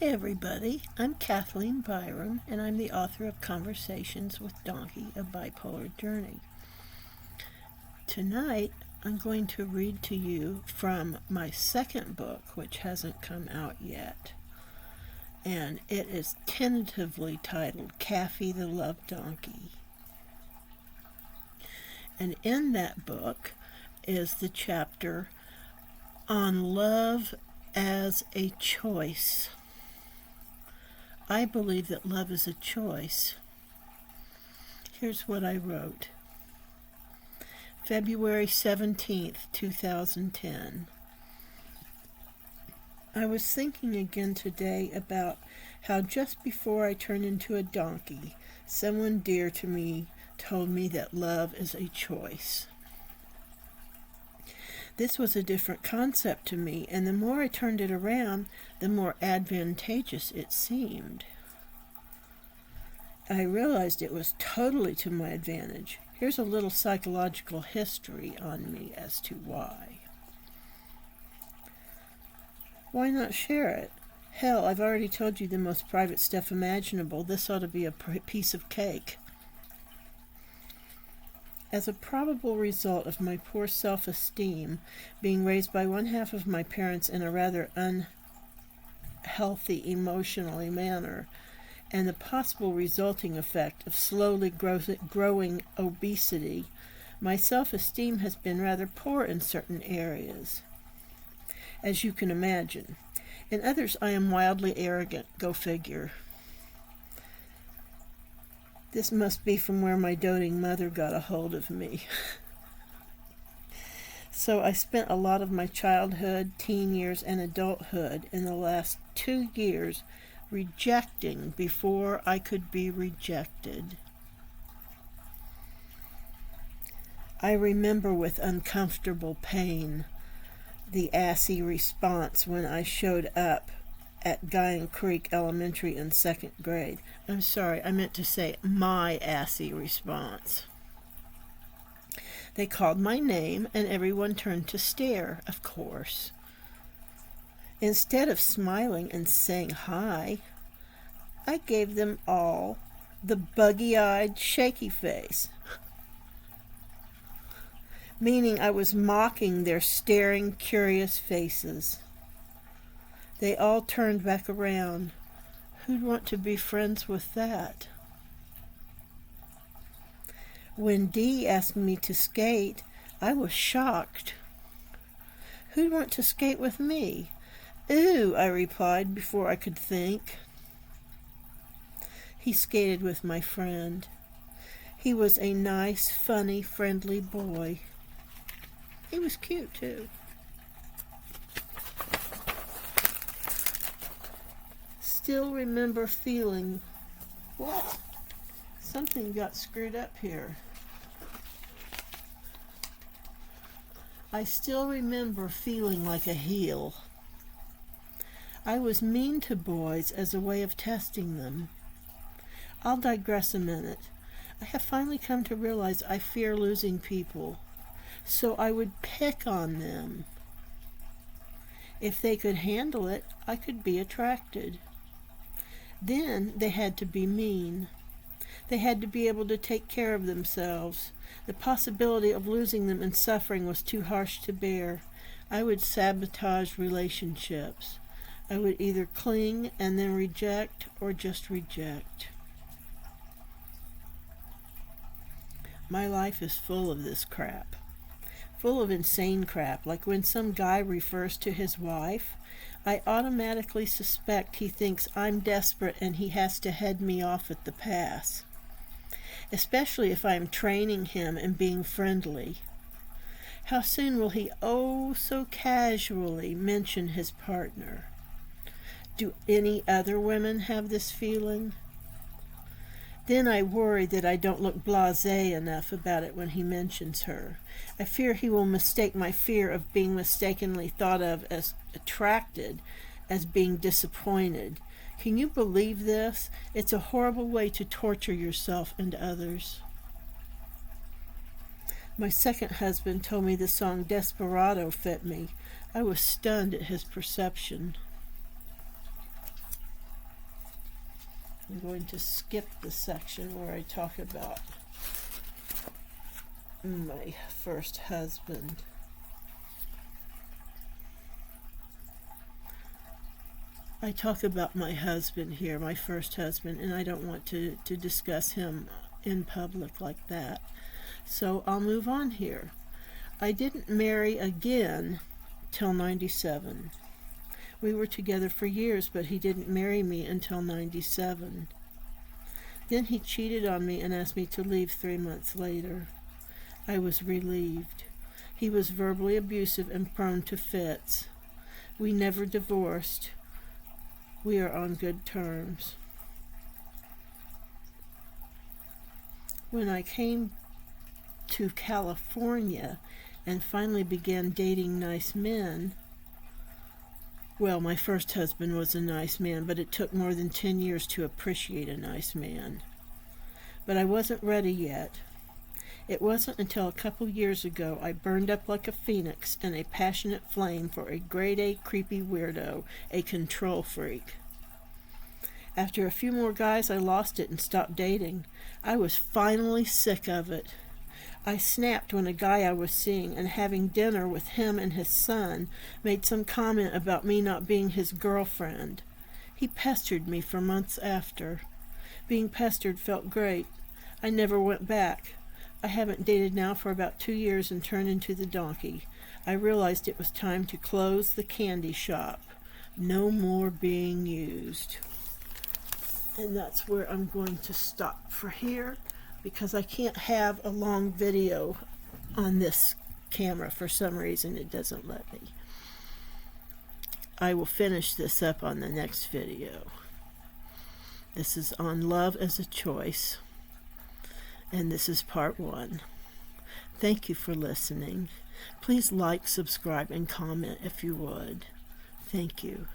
Hi everybody, I'm Kathleen Byram and I'm the author of Conversations with Donkey, a Bipolar Journey. Tonight I'm going to read to you from my second book, which hasn't come out yet, and it is tentatively titled Kaffy the Love Donkey. And in that book is the chapter on love as a choice. I believe that love is a choice. Here's what I wrote. February 17th, 2010. I was thinking again today about how just before I turned into a donkey, someone dear to me told me that love is a choice. This was a different concept to me, and the more I turned it around, the more advantageous it seemed. I realized it was totally to my advantage. Here's a little psychological history on me as to why. Why not share it? Hell, I've already told you the most private stuff imaginable. This ought to be a piece of cake. As a probable result of my poor self-esteem, being raised by one half of my parents in a rather unhealthy emotionally manner, and the possible resulting effect of slowly growing obesity, my self-esteem has been rather poor in certain areas, as you can imagine. In others, I am wildly arrogant. Go figure. This must be from where my doting mother got a hold of me. So I spent a lot of my childhood, teen years, and adulthood in the last 2 years rejecting before I could be rejected. I remember with uncomfortable pain the assy response when I showed up at Guyan Creek Elementary in 2nd grade. I'm sorry, I meant to say my assy response. They called my name and everyone turned to stare, of course. Instead of smiling and saying hi, I gave them all the buggy-eyed, shaky face, meaning I was mocking their staring, curious faces. They all turned back around. Who'd want to be friends with that? When Dee asked me to skate, I was shocked. Who'd want to skate with me? Ooh, I replied before I could think. He skated with my friend. He was a nice, funny, friendly boy. He was cute, too. Still remember feeling, what? Something got screwed up here. I still remember feeling like a heel. I was mean to boys as a way of testing them. I'll digress a minute. I have finally come to realize I fear losing people, so I would pick on them. If they could handle it, I could be attracted. Then they had to be mean. They had to be able to take care of themselves. The possibility of losing them and suffering was too harsh to bear. I would sabotage relationships. I would either cling and then reject or just reject. My life is full of this crap. Full of insane crap, like when some guy refers to his wife, I automatically suspect he thinks I'm desperate and he has to head me off at the pass. Especially if I'm training him and being friendly. How soon will he so casually mention his partner? Do any other women have this feeling? Then I worry that I don't look blasé enough about it when he mentions her. I fear he will mistake my fear of being mistakenly thought of as attracted as being disappointed. Can you believe this? It's a horrible way to torture yourself and others. My second husband told me the song Desperado fit me. I was stunned at his perception. I'm going to skip the section where I talk about my first husband. I talk about my husband here, my first husband, and I don't want to discuss him in public like that. So I'll move on here. I didn't marry again till 97. We were together for years, but he didn't marry me until 97. Then he cheated on me and asked me to leave 3 months later. I was relieved. He was verbally abusive and prone to fits. We never divorced. We are on good terms. When I came to California and finally began dating nice men, well, my first husband was a nice man, but it took more than 10 years to appreciate a nice man. But I wasn't ready yet. It wasn't until a couple years ago I burned up like a phoenix in a passionate flame for a grade A creepy weirdo, a control freak. After a few more guys, I lost it and stopped dating. I was finally sick of it. I snapped when a guy I was seeing and having dinner with him and his son made some comment about me not being his girlfriend. He pestered me for months after. Being pestered felt great. I never went back. I haven't dated now for about 2 years and turned into the donkey. I realized it was time to close the candy shop. No more being used. And that's where I'm going to stop for here, because I can't have a long video on this camera. For some reason it doesn't let me. I will finish this up on the next video. This is on love as a choice, and this is part 1. Thank you for listening. Please like, subscribe, and comment if you would. Thank you.